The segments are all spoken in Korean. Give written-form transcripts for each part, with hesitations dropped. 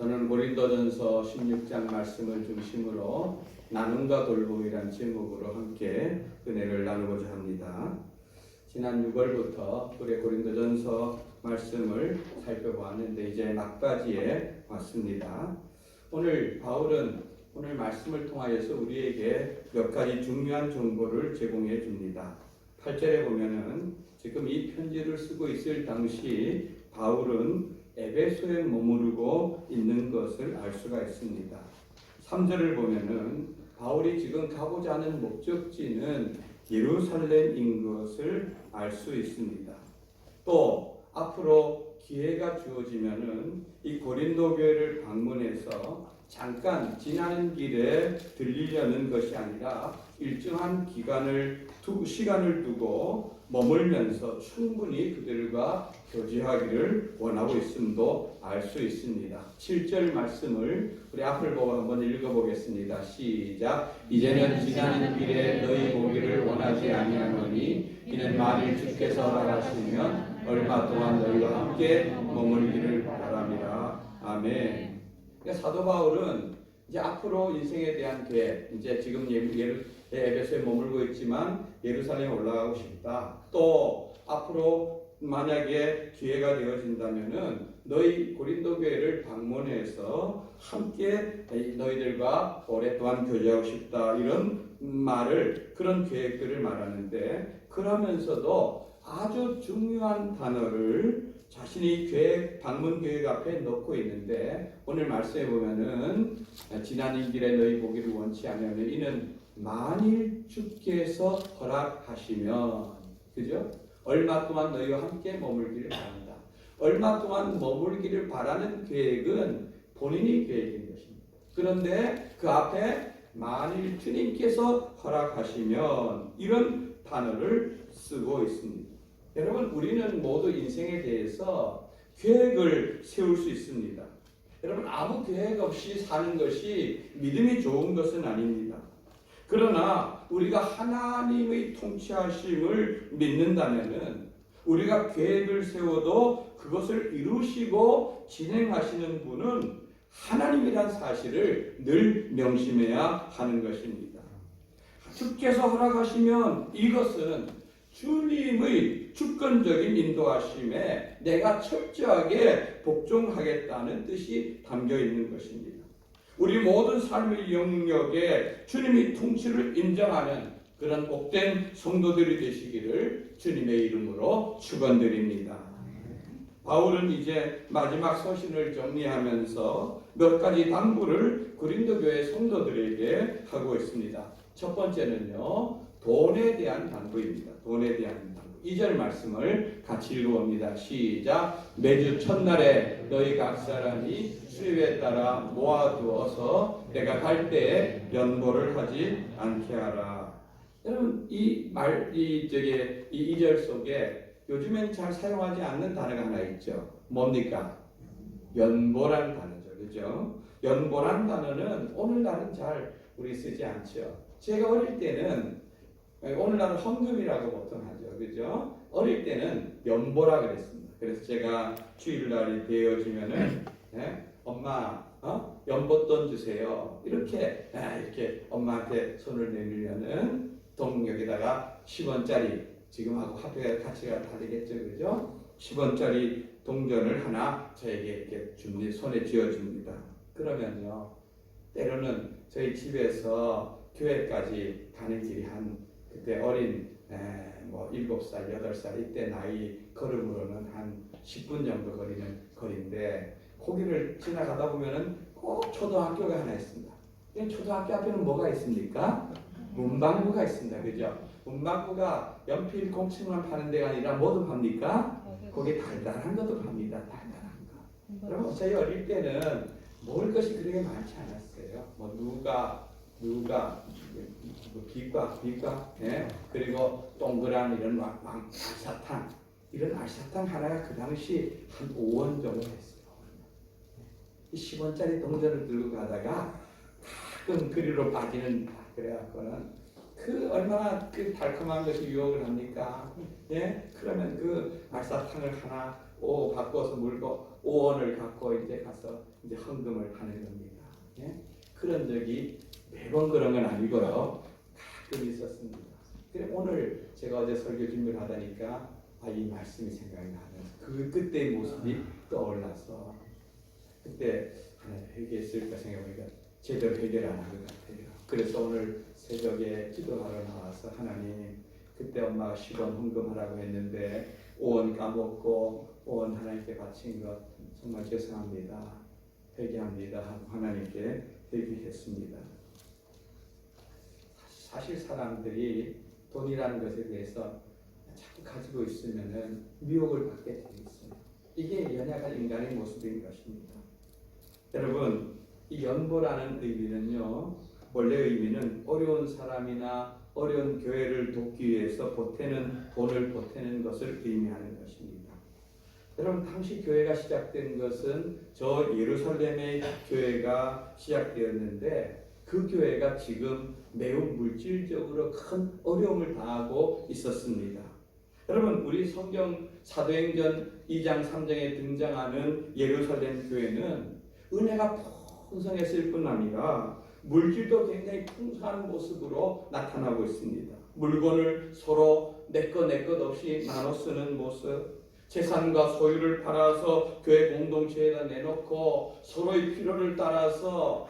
저는 고린도전서 16장 말씀을 중심으로 나눔과 돌봄이란 제목으로 함께 은혜를 나누고자 합니다. 지난 6월부터 우리 고린도전서 말씀을 살펴보았는데 이제 막바지에 왔습니다. 오늘 바울은 오늘 말씀을 통하여서 우리에게 몇 가지 중요한 정보를 제공해 줍니다. 8절에 보면은 지금 이 편지를 쓰고 있을 당시 바울은 에베소에 머무르고 있는 것을 알 수가 있습니다. 3절을 보면은 바울이 지금 가고자 하는 목적지는 예루살렘인 것을 알 수 있습니다. 또 앞으로 기회가 주어지면은 이 고린도 교회를 방문해서 잠깐 지나는 길에 들리려는 것이 아니라 일정한 시간을 두고 머물면서 충분히 그들과 교제하기를 원하고 있음도 알 수 있습니다. 7절 말씀을 우리 앞을 보고 한번 읽어보겠습니다. 시작. 이제는 지나는 길에 너희 보기를 원하지 아니하노니 이는 만일 주께서 허락하시면 얼마 동안 너희와 함께 머물기를 바랍니다. 아멘. 사도 바울은 이제 앞으로 인생에 대한 계획, 이제 지금 에베소에 머물고 있지만 예루살렘에 올라가고 싶다. 또 앞으로 만약에 기회가 되어진다면은 너희 고린도 교회를 방문해서 함께 너희들과 오랫동안 교제하고 싶다. 이런 그런 계획들을 말하는데, 그러면서도 아주 중요한 단어를 자신이 방문 계획 앞에 넣고 있는데, 오늘 말씀에 보면은 지나는 길에 너희 보기를 원치 않으면 이는 만일 주께서 허락하시면, 그죠? 얼마 동안 너희와 함께 머물기를 바란다. 얼마 동안 머물기를 바라는 계획은 본인의 계획인 것입니다. 그런데 그 앞에 만일 주님께서 허락하시면 이런 단어를 쓰고 있습니다. 여러분, 우리는 모두 인생에 대해서 계획을 세울 수 있습니다. 여러분, 아무 계획 없이 사는 것이 믿음이 좋은 것은 아닙니다. 그러나 우리가 하나님의 통치하심을 믿는다면은 우리가 계획을 세워도 그것을 이루시고 진행하시는 분은 하나님이란 사실을 늘 명심해야 하는 것입니다. 주께서 허락하시면 이것은 주님의 주권적인 인도하심에 내가 철저하게 복종하겠다는 뜻이 담겨 있는 것입니다. 우리 모든 삶의 영역에 주님의 통치를 인정하는 그런 복된 성도들이 되시기를 주님의 이름으로 축원드립니다. 바울은 이제 마지막 서신을 정리하면서 몇 가지 당부를 고린도 교회 성도들에게 하고 있습니다. 첫 번째는요, 돈에 대한 당부입니다. 돈에 대한 당부. 2절 말씀을 같이 읽어봅니다. 시작. 매주 첫날에 너희 각 사람이 수입에 따라 모아두어서 내가 갈 때에 연보를 하지 않게 하라. 여러분, 이 2절 속에 요즘엔 잘 사용하지 않는 단어가 하나 있죠. 뭡니까? 연보란 단어죠. 그죠? 연보란 단어는 오늘날은 잘 우리 쓰지 않죠. 제가 어릴 때는, 오늘날은 헌금이라고 보통 하죠. 그죠? 어릴 때는 연보라 그랬습니다. 그래서 제가 주일날이 되어지면은, 엄마, 연보돈 주세요. 이렇게 엄마한테 손을 내밀면은 동역에다가 10원짜리, 지금하고 화폐가 가치가 다르겠죠. 그죠? 10원짜리 동전을 하나 저에게 이렇게 손에 쥐어줍니다. 그러면요, 때로는 저희 집에서 교회까지 가는 길이 그때 어린 7살, 8살 이때 나이 걸음으로는 한 10분 정도 거리는 거리인데, 거기를 지나가다 보면은 꼭 초등학교가 하나 있습니다. 초등학교 앞에는 뭐가 있습니까? 문방구가 있습니다. 그죠? 문방구가 연필 공책만 파는 데가 아니라 뭐도 팝니까? 거기 달달한 것도 팝니다. 달달한 거. 여러분, 저희 어릴 때는 먹을 것이 그렇게 많지 않았어요. 누가 비과, 그리고 동그란 이런 알사탕, 이런 알사탕 하나가 그 당시 한 5원 정도 했어요. 10원짜리 동전을 들고 가다가 가끔 그리로 빠지는, 그래갖고는 얼마나 달콤한 것이 유혹을 합니까? 그러면 그 알사탕을 하나 바꿔서 물고 5원을 갖고 이제 가서 이제 헌금을 하는 겁니다. 예? 그런 적이 매번 그런 건 아니고요. 가끔 있었습니다. 그래 오늘 제가 어제 설교 준비를 하다니까 이 말씀이 생각이 나면서 그때의 모습이 떠올라서 그때 하나님 회개했을까 생각해보니까 제대로 회개를 안 한 것 같아요. 그래서 오늘 새벽에 기도하러 나와서 하나님 그때 엄마가 10원 헌금하라고 했는데 5원 까먹고 5원 하나님께 바친 것 정말 죄송합니다. 회개합니다 하고 하나님께 회개했습니다. 사실 사람들이 돈이라는 것에 대해서 자꾸 가지고 있으면은 미혹을 받게 되어 있습니다. 이게 연약한 인간의 모습인 것입니다. 여러분, 이 연보라는 의미는요, 원래 의미는 어려운 사람이나 어려운 교회를 돕기 위해서 돈을 보태는 것을 의미하는 것입니다. 여러분, 당시 교회가 시작된 것은 저 예루살렘의 교회가 시작되었는데 그 교회가 지금 매우 물질적으로 큰 어려움을 당하고 있었습니다. 여러분, 우리 성경 사도행전 2장 3장에 등장하는 예루살렘 교회는 은혜가 풍성했을 뿐 아니라 물질도 굉장히 풍성한 모습으로 나타나고 있습니다. 물건을 서로 내 것 없이 나눠 쓰는 모습, 재산과 소유를 팔아서 교회 공동체에다 내놓고 서로의 필요를 따라서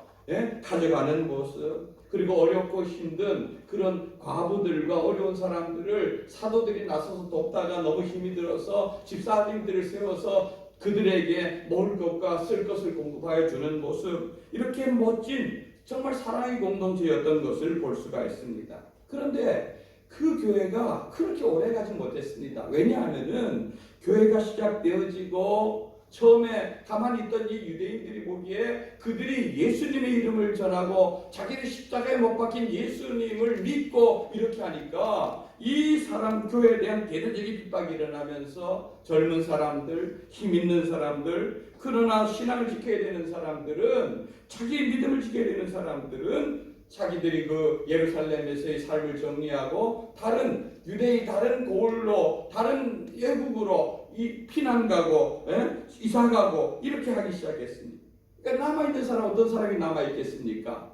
가져가는 모습, 그리고 어렵고 힘든 그런 과부들과 어려운 사람들을 사도들이 나서서 돕다가 너무 힘이 들어서 집사님들을 세워서 그들에게 먹을 것과 쓸 것을 공급하여 주는 모습, 이렇게 멋진 정말 사랑의 공동체였던 것을 볼 수가 있습니다. 그런데 그 교회가 그렇게 오래 가지 못했습니다. 왜냐하면은 교회가 시작되어지고 처음에 가만히 있던 이 유대인들이 보기에 그들이 예수님의 이름을 전하고 자기를 십자가에 못 박힌 예수님을 믿고 이렇게 하니까 이 사람 교회에 대한 대대적인 핍박이 일어나면서 젊은 사람들, 힘 있는 사람들, 그러나 신앙을 지켜야 되는 사람들은, 자기 믿음을 지켜야 되는 사람들은 자기들이 그 예루살렘에서의 삶을 정리하고 다른 유대의 다른 고을로, 다른 외국으로 피난 가고 이사 가고 이렇게 하기 시작했습니다. 그러니까 남아있는 사람, 어떤 사람이 남아있겠습니까?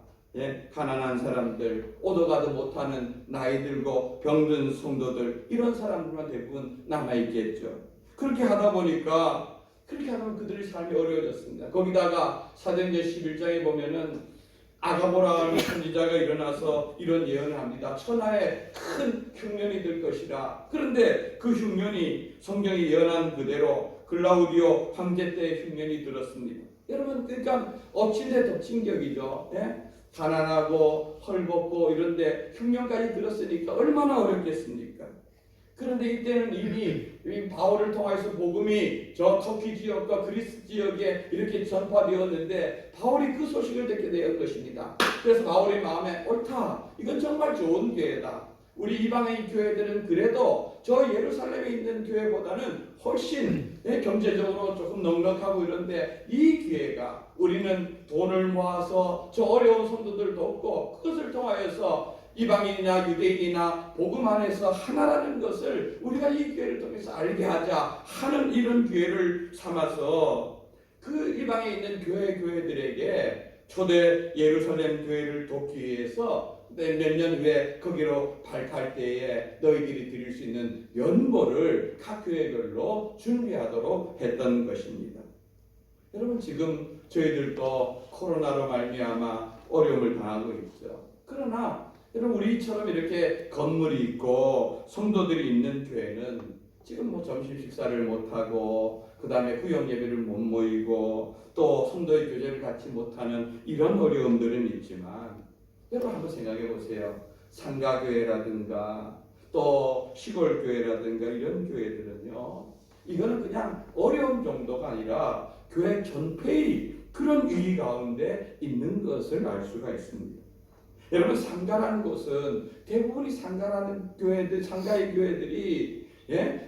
가난한 사람들, 오도 가도 못하는 나이 들고 병든 성도들, 이런 사람들만 대부분 남아있겠죠. 그렇게 하다 보니까 그들의 삶이 어려워졌습니다. 거기다가 사도행전 11장에 보면은 아가보라는 선지자가 일어나서 이런 예언을 합니다. 천하에 큰 흉년이 될 것이라. 그런데 그 흉년이 성경이 예언한 그대로 글라우디오 황제 때의 흉년이 들었습니다. 여러분, 그러니까 엎친 데 덮친 격이죠. 가난하고 헐벗고 이런데 흉년까지 들었으니까 얼마나 어렵겠습니까? 그런데 이때는 이미 바울을 통해서 복음이 저 터키 지역과 그리스 지역에 이렇게 전파되었는데 바울이 그 소식을 듣게 될 것입니다. 그래서 바울의 마음에 옳다, 이건 정말 좋은 교회다. 우리 이방의 교회들은 그래도 저 예루살렘에 있는 교회보다는 훨씬 경제적으로 조금 넉넉하고 이런데 이 교회가 우리는 돈을 모아서 저 어려운 성도들 돕고 그것을 통하여서 이방인이나 유대인이나 복음 안에서 하나라는 것을 우리가 이 교회를 통해서 알게 하자 하는 이런 기회를 삼아서 그 이방에 있는 교회들에게 초대 예루살렘 교회를 돕기 위해서 몇 년 후에 거기로 발탈 때에 너희들이 드릴 수 있는 연보를 각 교회별로 준비하도록 했던 것입니다. 여러분, 지금 저희들도 코로나로 말미암아 어려움을 당하고 있죠. 그러나 여러분, 우리처럼 이렇게 건물이 있고 성도들이 있는 교회는 지금 점심 식사를 못하고 그 다음에 구역 예배를 못 모이고 또 성도의 교제를 갖지 못하는 이런 어려움들은 있지만, 여러분 한번 생각해 보세요. 상가교회라든가 또 시골교회라든가 이런 교회들은요, 이거는 그냥 어려운 정도가 아니라 교회 전체의 그런 위기 가운데 있는 것을 알 수가 있습니다. 여러분, 상가라는 곳은 대부분이 상가라는 교회들, 상가의 교회들이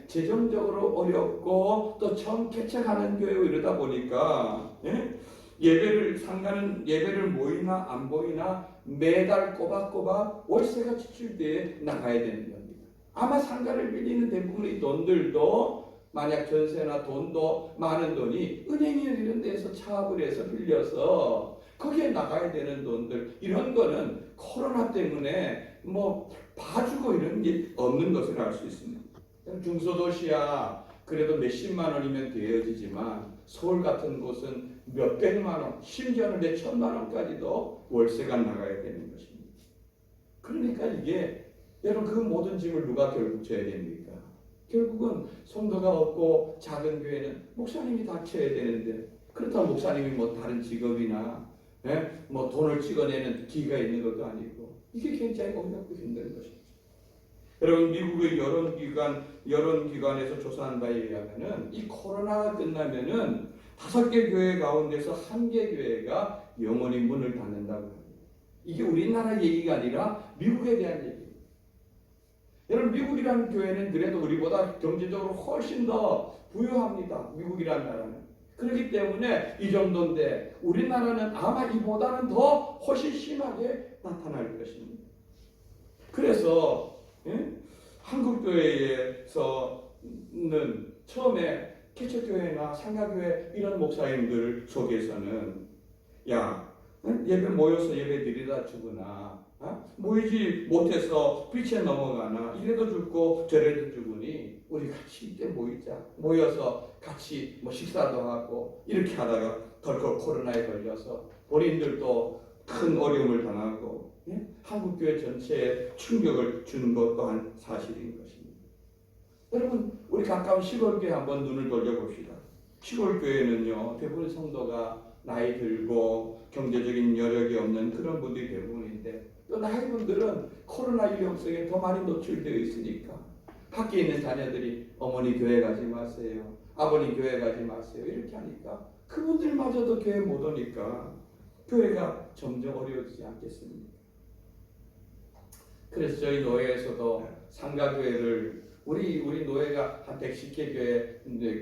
재정적으로 어렵고 또 처음 개척하는 교회고 이러다 보니까 상가는 예배를 모이나 안 모이나 매달 꼬박꼬박 월세가 지출 때에 나가야 되는 겁니다. 아마 상가를 빌리는 대부분의 돈들도 만약 전세나 돈도 많은 돈이 은행이나 이런 데서 차압을 해서 빌려서 거기에 나가야 되는 돈들, 이런 거는 코로나 때문에 뭐 봐주고 이런 게 없는 것을 알 수 있습니다. 중소도시야 그래도 몇십만 원이면 되어지지만 서울 같은 곳은 몇백만 원, 심지어는 몇천만 원까지도 월세가 나가야 되는 것입니다. 그러니까 이게 여러분, 그 모든 짐을 누가 결국 져야 됩니까? 결국은 성도가 없고 작은 교회는 목사님이 다 쳐야 되는데, 그렇다고 목사님이 뭐 다른 직업이나 뭐 돈을 찍어내는 기가 있는 것도 아니고, 이게 굉장히 어렵고 힘든 것이죠. 여러분, 미국의 여론기관에서 조사한 바에 의하면은 이 코로나가 끝나면은 5개 교회 가운데서 1개 교회가 영원히 문을 닫는다고 합니다. 이게 우리나라 얘기가 아니라 미국에 대한 얘기입니다. 여러분, 미국이라는 교회는 그래도 우리보다 경제적으로 훨씬 더 부유합니다. 미국이라는 나라는. 그렇기 때문에 이 정도인데 우리나라는 아마 이보다는 더 훨씬 심하게 나타날 것입니다. 그래서 한국 교회에서는 처음에 개척교회나 상가교회 이런 목사님들 속에서는 예배 모여서 예배 드리다 죽으나 모이지 못해서 빛에 넘어가나 이래도 죽고 저래도 죽으니 우리 같이 이때 모여서 같이 뭐 식사도 하고 이렇게 하다가 덜컥 코로나에 걸려서 본인들도 큰 어려움을 당하고 한국교회 전체에 충격을 준 것 또한 사실인 것입니다. 여러분, 우리 가까운 시골교회 한번 눈을 돌려봅시다. 시골교회는요, 대부분 성도가 나이 들고 경제적인 여력이 없는 그런 분들이 대부분인데, 또 나이분들은 코로나 위험성에 더 많이 노출되어 있으니까 밖에 있는 자녀들이 어머니 교회 가지 마세요, 아버님 교회 가지 마세요 이렇게 하니까 그분들마저도 교회 못 오니까 교회가 점점 어려워지지 않겠습니까? 그래서 저희 노회에서도 상가교회를 우리 노회가 한 110개 교회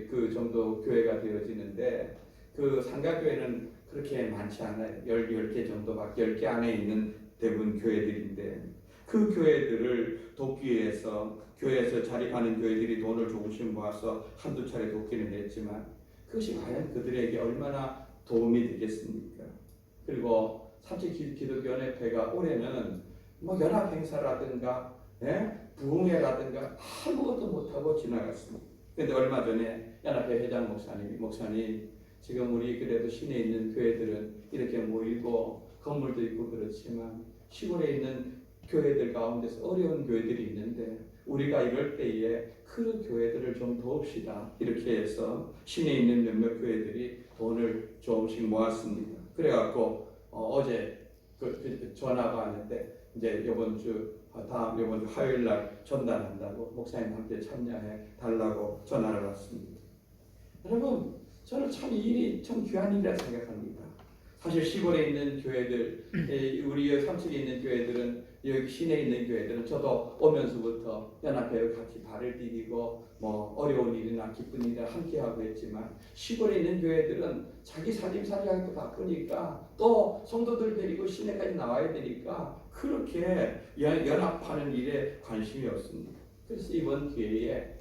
그 정도 교회가 되어지는데, 그 상가교회는 그렇게 많지 않아요. 10개 정도밖에, 10개 안에 있는 대부분 교회들인데, 그 교회들을 돕기 위해서 교회에서 자립하는 교회들이 돈을 조금씩 모아서 한두 차례 돕기는 했지만 그것이 과연 그들에게 얼마나 도움이 되겠습니까? 그리고 삼척기독교연합회가 올해는 뭐 연합 행사라든가 부흥회라든가 아무것도 못하고 지나갔습니다. 그런데 얼마 전에 연합회 회장 목사님 지금 우리 그래도 시내에 있는 교회들은 이렇게 모이고 건물도 있고 그렇지만 시골에 있는 교회들 가운데서 어려운 교회들이 있는데 우리가 이럴 때에 그 교회들을 좀 도웁시다 이렇게 해서 시내에 있는 몇몇 교회들이 돈을 조금씩 모았습니다. 그래갖고 어제 전화가 왔는데 이제 이번 주 화요일 날 전달한다고 목사님 함께 참여해 달라고 전화를 왔습니다. 여러분, 저는 참 이 일이 참 귀한 일이라 생각합니다. 사실 시골에 있는 교회들, 우리 삼척에 있는 교회들은, 여기 시내에 있는 교회들은 저도 오면서부터 연합회에 같이 발을 디디고 뭐 어려운 일이나 기쁜 일이나 함께 하고 했지만, 시골에 있는 교회들은 자기 살림살이하기도 바쁘니까 또 성도들 데리고 시내까지 나와야 되니까 그렇게 연합하는 일에 관심이 없습니다. 그래서 이번 기회에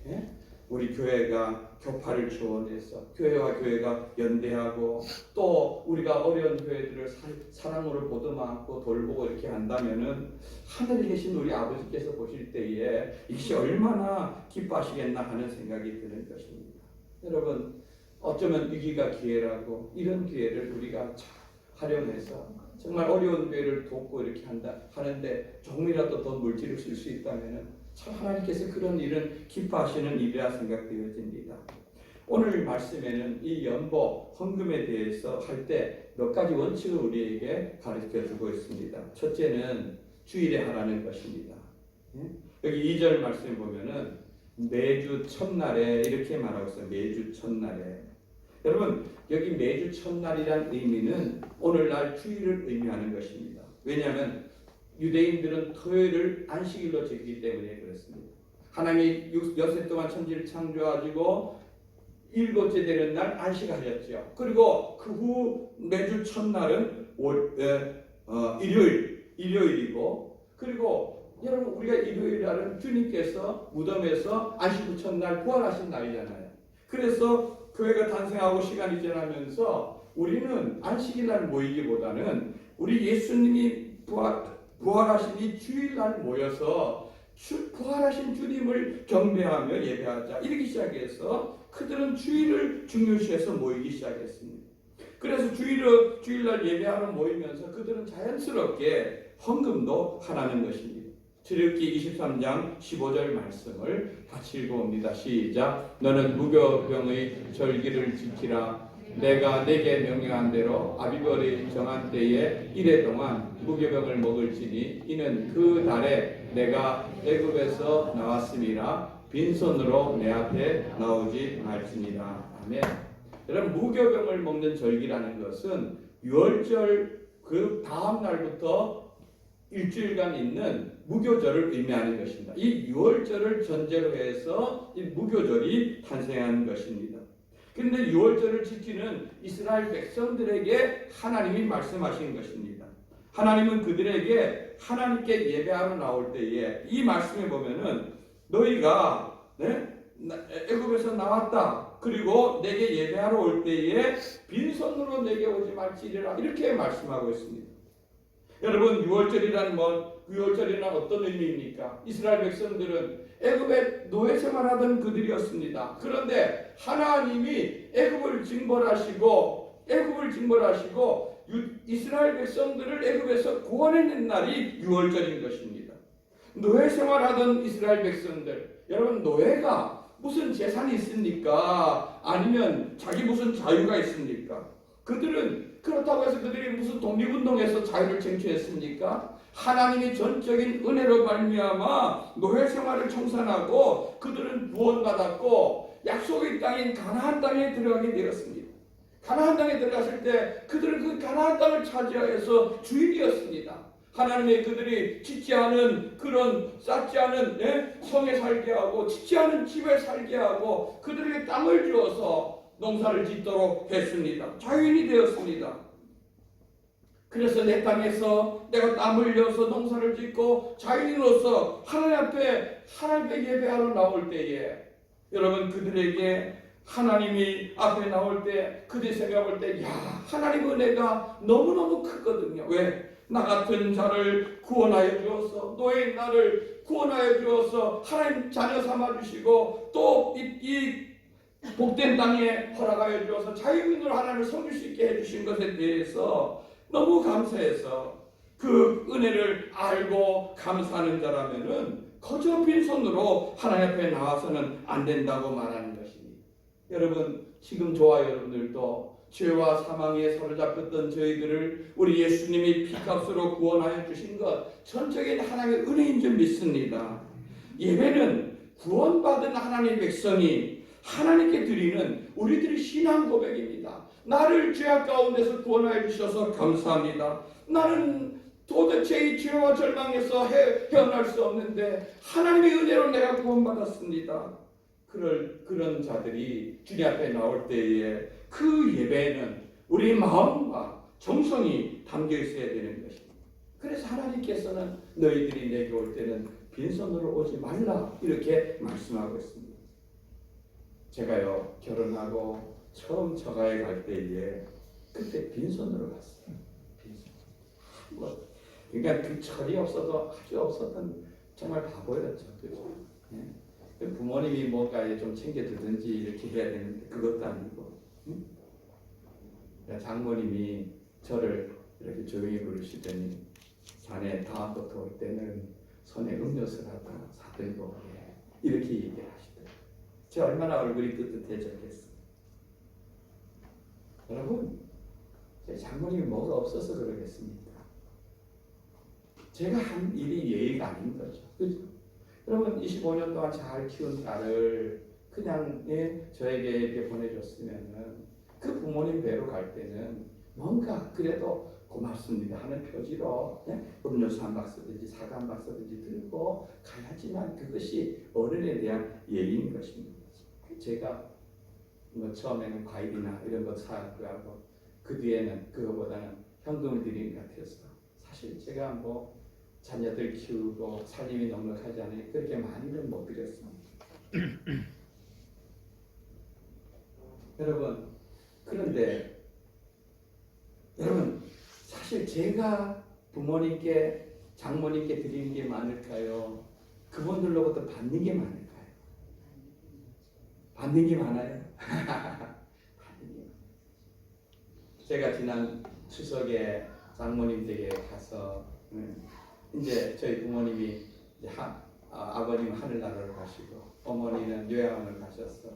우리 교회가 교파를 지원해서 교회와 교회가 연대하고 또 우리가 어려운 교회들을 사랑으로 보듬어안고 돌보고 이렇게 한다면은 하늘에 계신 우리 아버지께서 보실 때에 이것이 얼마나 기뻐하시겠나 하는 생각이 드는 것입니다. 여러분, 어쩌면 위기가 기회라고 이런 기회를 우리가 잘 활용해서 정말 어려운 교회를 돕고 이렇게 하는데 조금이라도 더 물질을 쓸 수 있다면은 참 하나님께서 그런 일은 기뻐하시는 일이라 생각되어집니다. 오늘 말씀에는 이 연보, 헌금에 대해서 할 때 몇 가지 원칙을 우리에게 가르쳐 주고 있습니다. 첫째는 주일에 하라는 것입니다. 여기 2절 말씀에 보면은 매주 첫날에 이렇게 말하고 있어요. 매주 첫날에. 여러분, 여기 매주 첫날이란 의미는 오늘날 주일을 의미하는 것입니다. 왜냐하면 유대인들은 토요일을 안식일로 지키기 때문에 그렇습니다. 하나님이 6세 동안 천지를 창조하시고 7째 되는 날 안식하셨죠. 그리고 그 후 매주 첫날은 일요일이고, 그리고 여러분, 우리가 일요일 날은 주님께서 무덤에서 안식 후 첫날 부활하신 날이잖아요. 그래서 교회가 탄생하고 시간이 지나면서 우리는 안식일날 모이기보다는 우리 예수님이 부활하신 이 주일날 모여서 부활하신 주님을 경배하며 예배하자 이렇게 시작해서 그들은 주일을 중요시해서 모이기 시작했습니다. 그래서 주일날 예배하러 모이면서 그들은 자연스럽게 헌금도 하라는 것입니다. 출애굽기 23장 15절 말씀을 같이 읽어봅니다. 시작. 너는 무교병의 절기를 지키라. 내가 내게 명령한 대로 아비벌이 정한 때에 이래 동안 무교병을 먹을지니 이는 그 달에 내가 애굽에서 나왔음이라 빈손으로 내 앞에 나오지 말지니라. 아멘. 여러분, 무교병을 먹는 절기라는 것은 유월절 그 다음 날부터 일주일간 있는 무교절을 의미하는 것입니다. 이 유월절을 전제로 해서 이 무교절이 탄생한 것입니다. 그런데 유월절을 지키는 이스라엘 백성들에게 하나님이 말씀하신 것입니다. 하나님은 그들에게 하나님께 예배하러 나올 때에 이 말씀에 보면은 너희가 애굽에서 나왔다. 그리고 내게 예배하러 올 때에 빈손으로 내게 오지 말지니라 이렇게 말씀하고 있습니다. 여러분, 유월절이란 어떤 의미입니까? 이스라엘 백성들은 애굽에 노예 생활하던 그들이었습니다. 그런데 하나님이 애굽을 징벌하시고 이스라엘 백성들을 애굽에서 구원해낸 날이 유월절인 것입니다. 노예 생활하던 이스라엘 백성들, 여러분, 노예가 무슨 재산이 있습니까? 아니면 자기 무슨 자유가 있습니까? 그렇다고 해서 그들이 무슨 독립운동에서 자유를 쟁취했습니까? 하나님이 전적인 은혜로 말미암아 노예 생활을 청산하고 그들은 구원받았고 약속의 땅인 가나안 땅에 들어가게 되었습니다. 가나안 땅에 들어갔을 때 그들은 그 가나안 땅을 차지하여서 주인이었습니다. 하나님의 그들이 짓지 않은 쌓지 않은 성에 살게 하고 짓지 않은 집에 살게 하고 그들에게 땅을 주어서 농사를 짓도록 했습니다. 자유인이 되었습니다. 그래서 내 땅에서 내가 땀 흘려서 농사를 짓고 자유인으로서 하나님 앞에 예배하러 나올 때에 여러분, 그들에게 하나님이 앞에 나올 때 그들이 생각할 때 하나님 은혜가 너무너무 크거든요. 왜? 나 같은 자를 구원하여 주어서 노예인 나를 구원하여 주어서 하나님 자녀 삼아주시고 또 이 복된 땅에 허락하여 주어서 자유민으로 하나님을 섬길 수 있게 해주신 것에 대해서 너무 감사해서 그 은혜를 알고 감사하는 자라면은 거저 빈손으로 하나님 앞에 나와서는 안 된다고 말하는 것입니다. 여러분, 지금 저와 여러분들도 죄와 사망에 사로잡혔던 저희들을 우리 예수님이 피값으로 구원하여 주신 것 전적인 하나님의 은혜인 줄 믿습니다. 예배는 구원받은 하나님의 백성이 하나님께 드리는 우리들의 신앙 고백입니다. 나를 죄악 가운데서 구원하여 주셔서 감사합니다. 나는 도대체 이 죄와 절망에서 헤어날 수 없는데 하나님의 은혜로 내가 구원받았습니다. 그런 자들이 주님 앞에 나올 때에 그 예배에는 우리 마음과 정성이 담겨 있어야 되는 것입니다. 그래서 하나님께서는 너희들이 내게 올 때는 빈손으로 오지 말라 이렇게 말씀하고 있습니다. 제가요, 결혼하고 처음 처가에 갈 때에 그때 빈손으로 갔어요. 빈손. 그러니까 그 철이 없어도 아주 없었던 정말 바보였죠. 그죠? 네? 부모님이 뭔가 좀 챙겨주든지 이렇게 해야 되는데 그것도 아니고 장모님이 저를 이렇게 조용히 부르시더니 자네 다음부터 올 때는 손에 음료수를 하나 사들고 이렇게 얘기를 하시더라고요. 제 얼마나 얼굴이 뜨뜻해졌겠어요. 여러분, 제 장모님이 뭐가 없어서 그러겠습니까? 제가 한 일이 예의가 아닌 거죠. 그죠? 여러분, 25년 동안 잘 키운 딸을 그냥 저에게 이렇게 보내줬으면은 그 부모님 뵈러 갈 때는 뭔가 그래도 고맙습니다 하는 표지로 음료수 한 박스든지 사과 한 박스든지 들고 가야지만 그것이 어른에 대한 예의인 것입니다. 제가 처음에는 과일이나 이런 거 사고 하고 그 뒤에는 그거보다는 현금을 드리는 것 같아서 사실 제가 자녀들 키우고 살림이 넉넉하지 않으니 그렇게 많이는 못 드렸습니다. 여러분, 그런데 여러분, 사실 제가 부모님께 장모님께 드리는 게 많을까요? 그분들로부터 받는 게 많을까요? 받는 게 많아요. 받는 게. 제가 지난 추석에 장모님 댁에 가서 이제 저희 부모님이 이제 아버님 하늘나라로 가시고 어머니는 요양원을 가셔서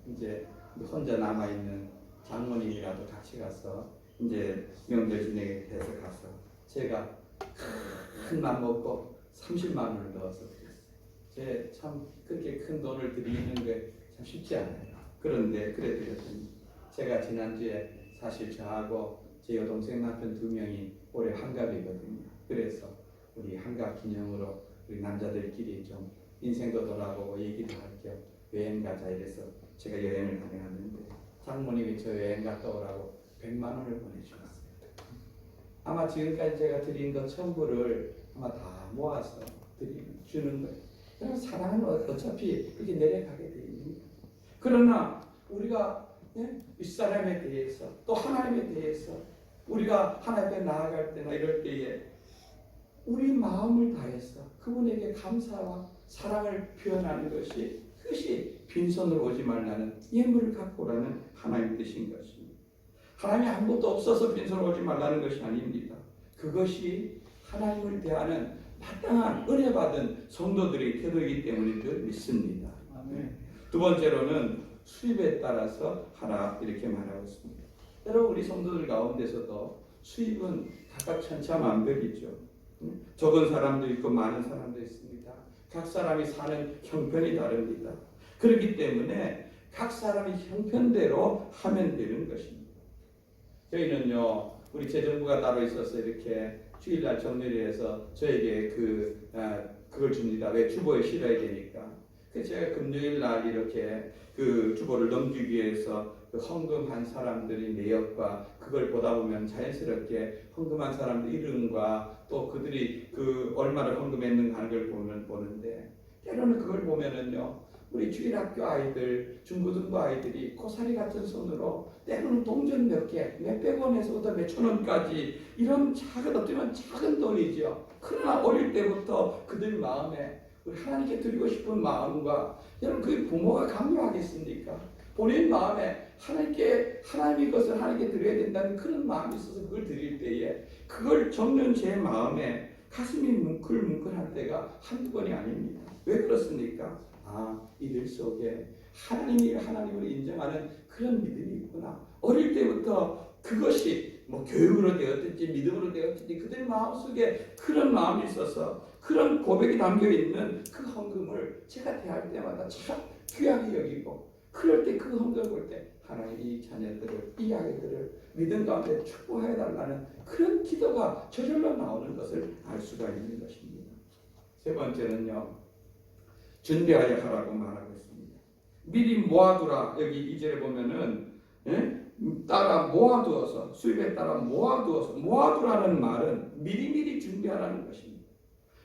이제 혼자 남아 있는 장모님이라도 같이 가서 이제 명절 지내게 돼서 가서 제가 큰 맘 먹고 30만 원을 넣어서 드렸어요. 제 참 그렇게 큰 돈을 드리는 게 참 쉽지 않아요. 그런데 그래 드렸더니 제가 지난주에 사실 저하고 제 여동생 남편 2명이 올해 환갑이거든요. 그래서 우리 환갑 기념으로 우리 남자들끼리 좀 인생도 돌아보고 얘기도 할 겸 여행 가자 이래서 제가 여행을 다녀왔는데 장모님이 저 여행 갔다 오라고 100만 원을 보내주셨어요. 아마 지금까지 제가 드린 것 전부를 아마 다 모아서 주는 거예요. 그럼 사랑은 어차피 이렇게 내려가게 되어 있는 거예요. 그러나 우리가 윗사람에 대해서 또 하나님에 대해서 우리가 하나님 앞에 나아갈 때나 이럴 때에 우리 마음을 다해서 그분에게 감사와 사랑을 표현하는 것이 그것이 빈손으로 오지 말라는 예물을 갖고 오라는 하나님의 뜻인 것입니다. 하나님이 아무것도 없어서 빈손으로 오지 말라는 것이 아닙니다. 그것이 하나님을 대하는 마땅한 은혜 받은 성도들의 태도이기 때문인 줄 믿습니다. 아멘. 두 번째로는 수입에 따라서 하라 이렇게 말하고 있습니다. 여러분 우리 성도들 가운데서도 수입은 각각 천차만별이죠. 적은 사람도 있고 많은 사람도 있습니다. 각 사람이 사는 형편이 다릅니다. 그렇기 때문에 각 사람의 형편대로 하면 되는 것입니다. 저희는요 우리 재정부가 따로 있어서 이렇게 주일날 정리해서 저에게 그걸 줍니다. 왜 주보에 실어야 되니까. 그래서 제가 금요일날 이렇게 그 주보를 넘기기 위해서 그 헌금한 사람들의 내역과 그걸 보다 보면 자연스럽게 헌금한 사람들 이름과 또 그들이 그 얼마를 헌금했는가 하는 걸 보는데 때로는 그걸 보면은요 우리 주일학교 아이들 중고등부 아이들이 고사리 같은 손으로 때로는 동전 몇 개, 몇백 원에서부터 몇천 원까지 이런 작은 어쩌면 작은 돈이죠. 그러나 어릴 때부터 그들 마음에 우리 하나님께 드리고 싶은 마음과 여러분 그 부모가 강요하겠습니까? 본인 마음에 하나님의 것을 하나님께 드려야 된다는 그런 마음이 있어서 그걸 드릴 때에 그걸 적는 제 마음에 가슴이 뭉클뭉클할 때가 한두 번이 아닙니다. 왜 그렇습니까? 이들 속에 하나님을 인정하는 그런 믿음이 있구나. 어릴 때부터 그것이 교육으로 되었든지 믿음으로 되었든지 그들 마음속에 그런 마음이 있어서 그런 고백이 담겨있는 그 헌금을 제가 대할 때마다 참 귀하게 여기고 그럴 때 그 헌금을 볼 때 하나님 이 자녀들을 이 아이들을 믿음 가운데 축복해달라는 그런 기도가 저절로 나오는 것을 알 수가 있는 것입니다. 세 번째는요 준비하여 하라고 말하고 있습니다. 미리 모아두라. 여기 2절에 보면은 따라 모아두어서 수입에 따라 모아두라는 말은 미리미리 준비하라는 것입니다.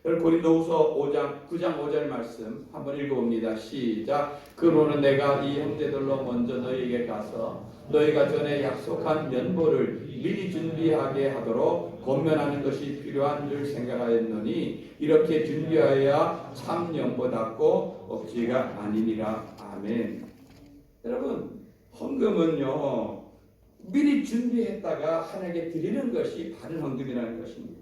여러분 고린도후서 9장 5절 말씀 한번 읽어봅니다. 시작. 그러므로 내가 이 형제들로 먼저 너희에게 가서 너희가 전에 약속한 연보를 미리 준비하게 하도록 권면하는 것이 필요한 줄 생각하였노니 이렇게 준비하여야 참 연보답고 억지가 아니니라. 아멘. 여러분 헌금은요 미리 준비했다가 하나님께 드리는 것이 바른 헌금이라는 것입니다.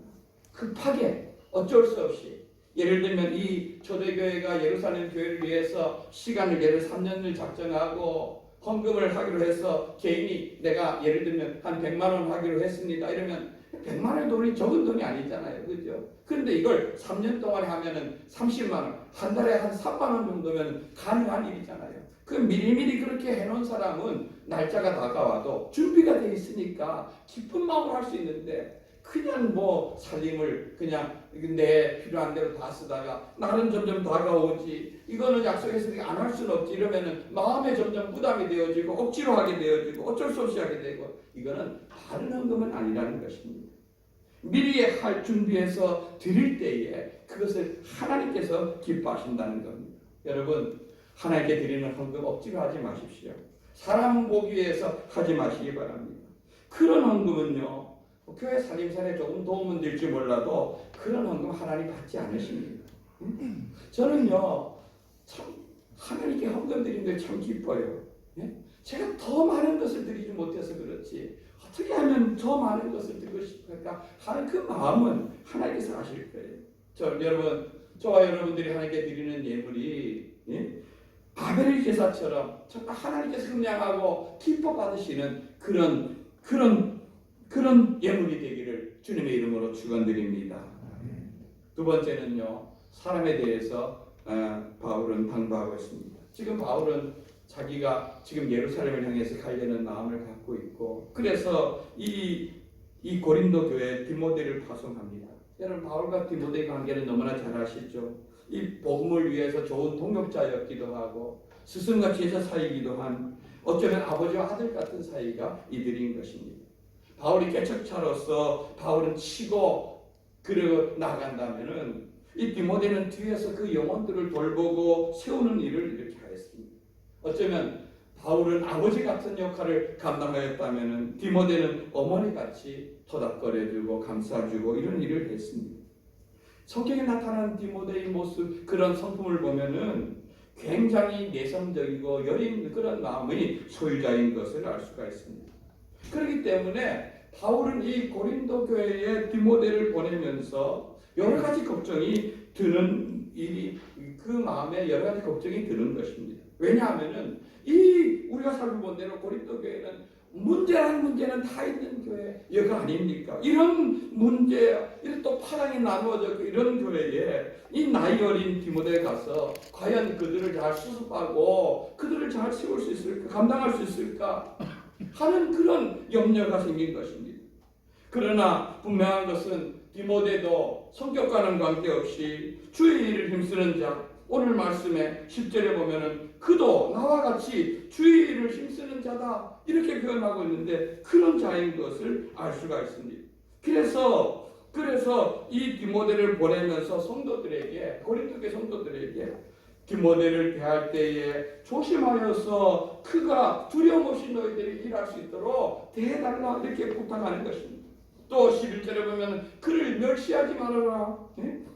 급하게 어쩔 수 없이 예를 들면 이 초대교회가 예루살렘 교회를 위해서 시간을 예를 3년을 작정하고 헌금을 하기로 해서 개인이 내가 예를 들면 한 100만 원 하기로 했습니다. 이러면 100만 원의 돈이 적은 돈이 아니잖아요. 그죠? 그런데 이걸 3년 동안에 하면은 30만 원, 한 달에 한 3만 원 정도면 가능한 일이잖아요. 그 미리미리 그렇게 해놓은 사람은 날짜가 다가와도 준비가 돼 있으니까 기쁜 마음으로 할 수 있는데 그냥 살림을 그냥 내 필요한 대로 다 쓰다가 나는 점점 다가오지 이거는 약속했으니까 안 할 수는 없지 이러면은 마음에 점점 부담이 되어지고 억지로 하게 되어지고 어쩔 수 없이 하게 되고 이거는 바른 헌금은 아니라는 것입니다. 미리 할 준비해서 드릴 때에 그것을 하나님께서 기뻐하신다는 겁니다. 여러분 하나님께 드리는 헌금 억지로 하지 마십시오. 사람 보기 위해서 하지 마시기 바랍니다. 그런 헌금은요, 교회 살림살이에 조금 도움은 될지 몰라도 그런 헌금 하나님 받지 않으십니다. 저는요, 참 하나님께 헌금 드리는 게 참 기뻐요. 예? 제가 더 많은 것을 드리지 못해서 그렇지 어떻게 하면 더 많은 것을 드리고 싶을까 하는 그 마음은 하나님께서 아실 거예요. 저와 여러분들이 하나님께 드리는 예물이, 예? 아벨의 제사처럼 정말 하나님께서 흥량하고 기뻐 받으시는 그런 예물이 되기를 주님의 이름으로 축원드립니다. 두 번째는요, 사람에 대해서 바울은 당부하고 있습니다. 지금 바울은 자기가 지금 예루살렘을 향해서 가려는 마음을 갖고 있고, 그래서 이 고린도 교회 디모데를 파송합니다. 여러분, 바울과 디모데의 관계는 너무나 잘 아시죠? 이 복음을 위해서 좋은 동역자였기도 하고 스승과 제자 사이이기도 한, 어쩌면 아버지와 아들 같은 사이가 이들인 것입니다. 바울이 개척차로서 바울은 치고 그러고 나간다면은 이 디모데는 뒤에서 그 영혼들을 돌보고 세우는 일을 이렇게 하였습니다. 어쩌면 바울은 아버지 같은 역할을 감당하였다면은 디모데는 어머니같이 토닥거려주고 감싸주고 이런 일을 했습니다. 성경에 나타난 디모데의 모습, 그런 성품을 보면은 굉장히 내성적이고 여린 그런 마음의 소유자인 것을 알 수가 있습니다. 그렇기 때문에 바울은 이 고린도 교회에 디모데를 보내면서 여러 가지 걱정이 드는 일이, 그 마음에 여러 가지 걱정이 드는 것입니다. 왜냐하면은 우리가 살고 본 대로 고린도 교회는 문제는 다 있는 교회가 아닙니까? 이런 문제, 이런 또 파랑이 나누어져 있고 이런 교회에 이 나이 어린 디모데에 가서 과연 그들을 잘 수습하고 그들을 잘 세울 수 있을까, 감당할 수 있을까 하는 그런 염려가 생긴 것입니다. 그러나 분명한 것은 디모데도 성격과는 관계없이 주의 일을 힘쓰는 자, 오늘 말씀에 10절에 보면은 그도 나와 같이 주의 일을 힘쓰는 자다 이렇게 표현하고 있는데 그런 자인 것을 알 수가 있습니다. 그래서 이 디모데를 보내면서 성도들에게, 고린도교회 성도들에게 디모데를 대할 때에 조심하여서 그가 두려움 없이 너희들이 일할 수 있도록 대해달라 이렇게 부탁하는 것입니다. 또 11절에 보면 그를 멸시하지 말아라.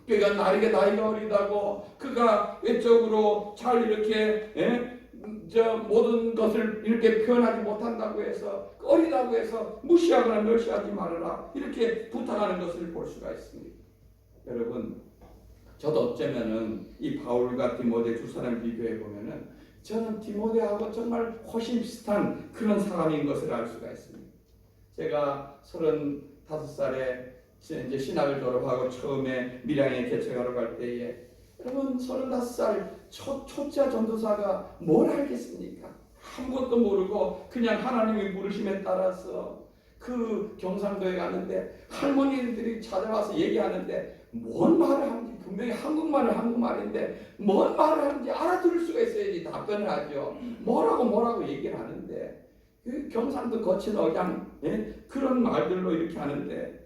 그가 나이가 어리다고 그가 외적으로 잘 이렇게 모든 것을 이렇게 표현하지 못한다고 해서, 어리다고 해서 무시하거나 멸시하지 말아라 이렇게 부탁하는 것을 볼 수가 있습니다. 여러분, 저도 어쩌면은 이 바울과 디모데 두 사람 비교해 보면은 저는 디모데하고 정말 훨씬 비슷한 그런 사람인 것을 알 수가 있습니다. 제가 35살에 이제 신학을 졸업하고 처음에 밀양에 개척하러 갈 때에, 여러분 35살 초짜 전도사가 뭘 알겠습니까? 아무것도 모르고 그냥 하나님의 부르심에 따라서 그 경상도에 갔는데 할머니들이 찾아와서 얘기하는데 뭔 말을 하는지, 분명히 한국말인데 뭔 말을 하는지 알아들을 수가 있어야지 답변을 하죠. 뭐라고 얘기를 하는데 그 경상도 거친 억양, 그런 말들로 이렇게 하는데,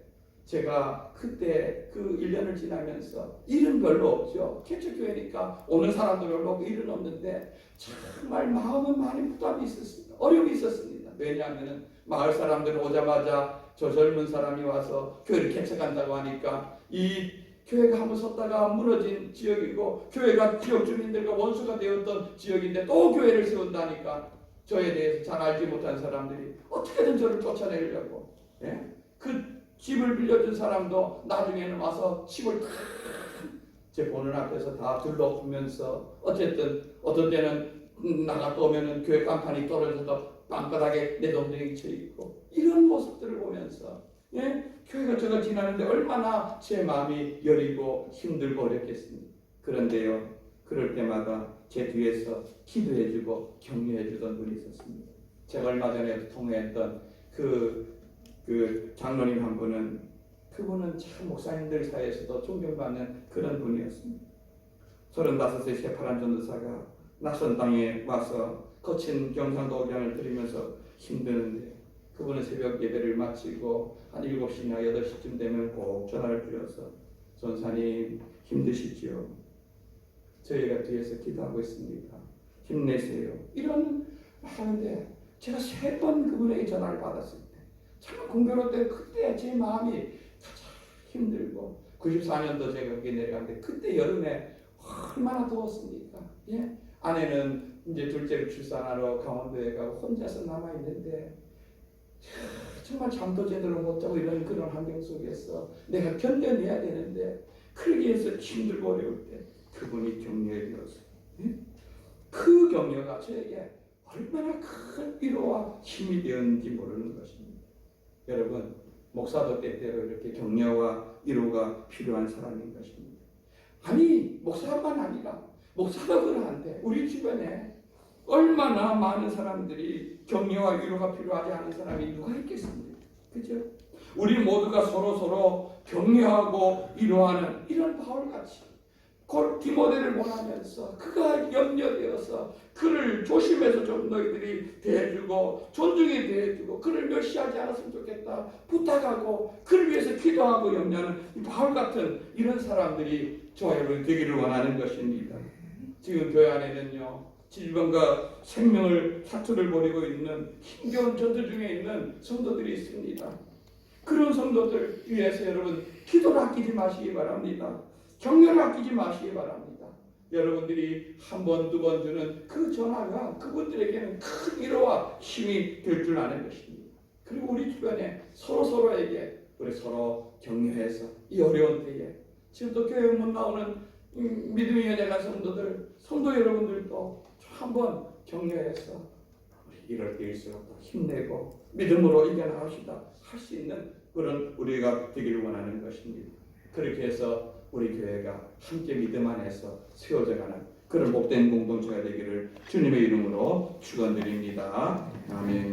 제가 그때 그 1년을 지나면서 일은 별로 없죠. 개척교회니까 오는 사람도 별로 없고 일은 없는데 정말 마음은 많이 부담이 있었습니다. 어려움이 있었습니다. 왜냐하면 마을 사람들 오자마자 저 젊은 사람이 와서 교회를 개척한다고 하니까 이 교회가 한번 섰다가 무너진 지역이고 교회가 지역 주민들과 원수가 되었던 지역인데 또 교회를 세운다니까 저에 대해서 잘 알지 못한 사람들이 어떻게든 저를 쫓아내려고, 그 집을 빌려준 사람도 나중에는 와서 집을 다 제 보는 앞에서 다 둘러보면서, 어쨌든 어떤 때는 나갔다 오면은 교회 간판이 떨어져서 땅바닥에 내 동생이 쳐 있고, 이런 모습들을 보면서 교회가 저가 지나는데 얼마나 제 마음이 여리고 힘들고 어렵겠습니까? 그런데요, 그럴 때마다 제 뒤에서 기도해주고 격려해주던 분이 있었습니다. 제가 얼마 전에 통화했던 그 장로님 한 분은, 그분은 참 목사님들 사이에서도 존경받는 그런 분이었습니다. 35세 새파란 전도사가 낯선 땅에 와서 거친 경상도 억양을 들으면서 힘드는데, 그분은 새벽 예배를 마치고 한 7시나 8시쯤 되면 꼭 전화를 주어서 전사님 힘드시지요? 저희가 뒤에서 기도하고 있습니다. 힘내세요. 이런 하는데 제가 3번 그분에게 전화를 받았을 때 참 공교롭게 그때 제 마음이 가장 힘들고 94년도 제가 거기 내려갔는데 그때 여름에 얼마나 더웠습니까? 예? 아내는 이제 둘째를 출산하러 강원도에 가고 혼자서 남아있는데 정말 잠도 제대로 못 자고 이런 그런 환경 속에서 내가 견뎌내야 되는데 그러기 위해서 힘들고 어려울 때 그분이 격려해 주었어요. 예? 그 격려가 저에게 얼마나 큰 위로와 힘이 되었는지 모르는 것입니다. 여러분, 목사도 때때로 이렇게 격려와 위로가 필요한 사람인 것입니다. 아니, 목사만 아니라 목사도 그러한데 우리 주변에 얼마나 많은 사람들이 격려와 위로가 필요하지 않은 사람이 누가 있겠습니까? 그죠? 우리 모두가 서로 격려하고 위로하는 이런 바울같이 디모데를 보내면서 그가 염려되어서 그를 조심해서 좀 너희들이 대해주고 존중해 대해주고 그를 멸시하지 않았으면 좋겠다 부탁하고 그를 위해서 기도하고 염려하는 이 바울 같은 이런 사람들이 저와 여러분 되기를 원하는 것입니다. 지금 교회 안에는요 질병과 생명을 사투를 벌이고 있는 힘겨운 전투 중에 있는 성도들이 있습니다. 그런 성도들 위해서 여러분 기도를 아끼지 마시기 바랍니다. 격려를 아끼지 마시기 바랍니다. 여러분들이 한 번, 두 번 주는 그 전화가 그분들에게는 큰 위로와 힘이 될 줄 아는 것입니다. 그리고 우리 주변에 서로에게 우리 서로 격려해서 이 어려운 때에 지금도 교회 못 나오는 믿음의 연약한 성도 여러분들도 한번 격려해서 우리 이럴 때일수록 더 힘내고 믿음으로 이겨나갑시다 할 수 있는 그런 우리가 되기를 원하는 것입니다. 그렇게 해서 우리 교회가 함께 믿음 안에서 세워져가는 그런 복된 공동체가 되기를 주님의 이름으로 축원드립니다. 아멘.